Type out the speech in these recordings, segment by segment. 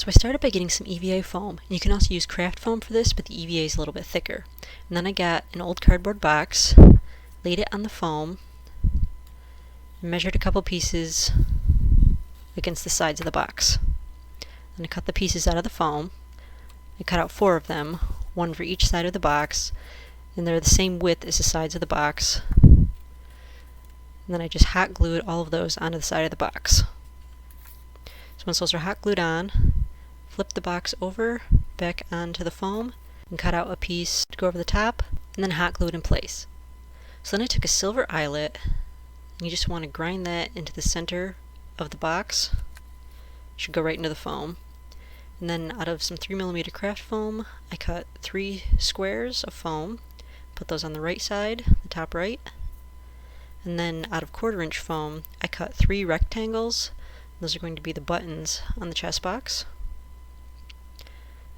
So I started by getting some EVA foam. And you can also use craft foam for this, but the EVA is a little bit thicker. And then I got an old cardboard box, laid it on the foam, measured a couple pieces against the sides of the box. Then I cut the pieces out of the foam. I cut out 4 of them, one for each side of the box, and they're the same width as the sides of the box. And then I just hot glued all of those onto the side of the box. So once those are hot glued on, flip the box over, back onto the foam, and cut out a piece to go over the top, and then hot glue it in place. So then I took a silver eyelet, and you just want to grind that into the center of the box. It should go right into the foam. And then out of some 3mm craft foam, I cut 3 squares of foam, put those on the right side, the top right. And then out of 1/4" foam, I cut 3 rectangles. Those are going to be the buttons on the chest box.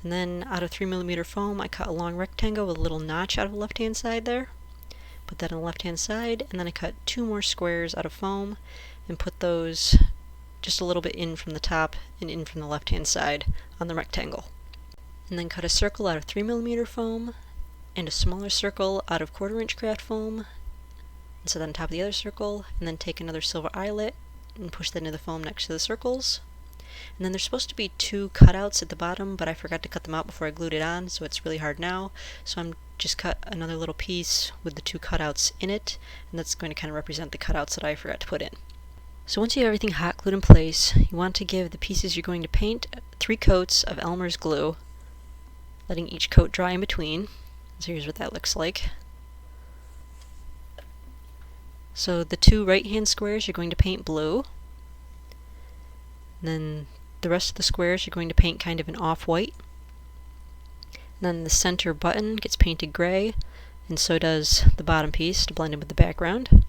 And then out of 3mm foam, I cut a long rectangle with a little notch out of the left-hand side there. Put that on the left-hand side, and then I cut 2 more squares out of foam and put those just a little bit in from the top and in from the left-hand side on the rectangle. And then cut a circle out of 3mm foam and a smaller circle out of 1/4" craft foam, and set that on top of the other circle, and then take another silver eyelet and push that into the foam next to the circles. And then there's supposed to be 2 cutouts at the bottom, but I forgot to cut them out before I glued it on, so it's really hard now. So I'm just cut another little piece with the 2 cutouts in it, and that's going to kind of represent the cutouts that I forgot to put in. So once you have everything hot glued in place, you want to give the pieces you're going to paint 3 coats of Elmer's glue, letting each coat dry in between. So here's what that looks like. So the 2 right-hand squares you're going to paint blue. And then the rest of the squares you're going to paint kind of an off-white. Then the center button gets painted gray, and so does the bottom piece to blend in with the background.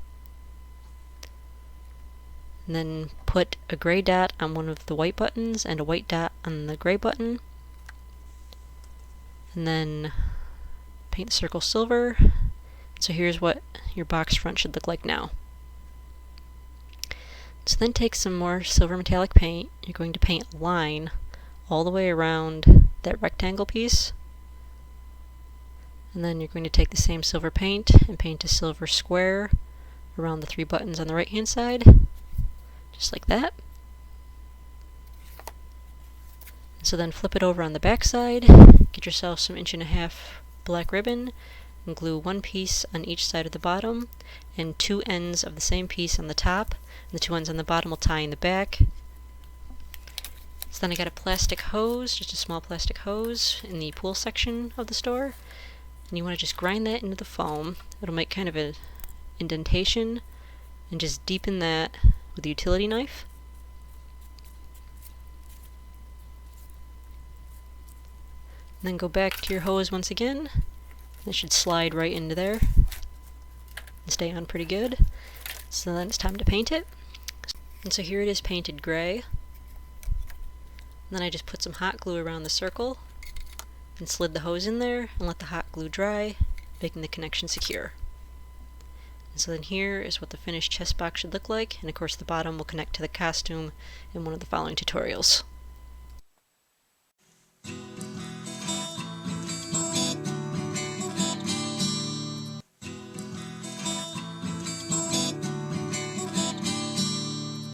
And then put a gray dot on one of the white buttons and a white dot on the gray button. And then paint the circle silver. So here's what your box front should look like now. So then take some more silver metallic paint. You're going to paint a line all the way around that rectangle piece. And then you're going to take the same silver paint and paint a silver square around the 3 buttons on the right hand side. Just like that. So then flip it over on the back side. Get yourself some 1.5" black ribbon and glue 1 piece on each side of the bottom and 2 ends of the same piece on the top, and the 2 ends on the bottom will tie in the back. So then I got a plastic hose, just a small plastic hose in the pool section of the store, and you want to just grind that into the foam. It'll make kind of an indentation, and just deepen that with a utility knife. And then go back to your hose once again. It should slide right into there and stay on pretty good. So then it's time to paint it. And so here it is painted gray. And then I just put some hot glue around the circle and slid the hose in there and let the hot glue dry, making the connection secure. And so then here is what the finished chest box should look like, and of course the bottom will connect to the costume in one of the following tutorials.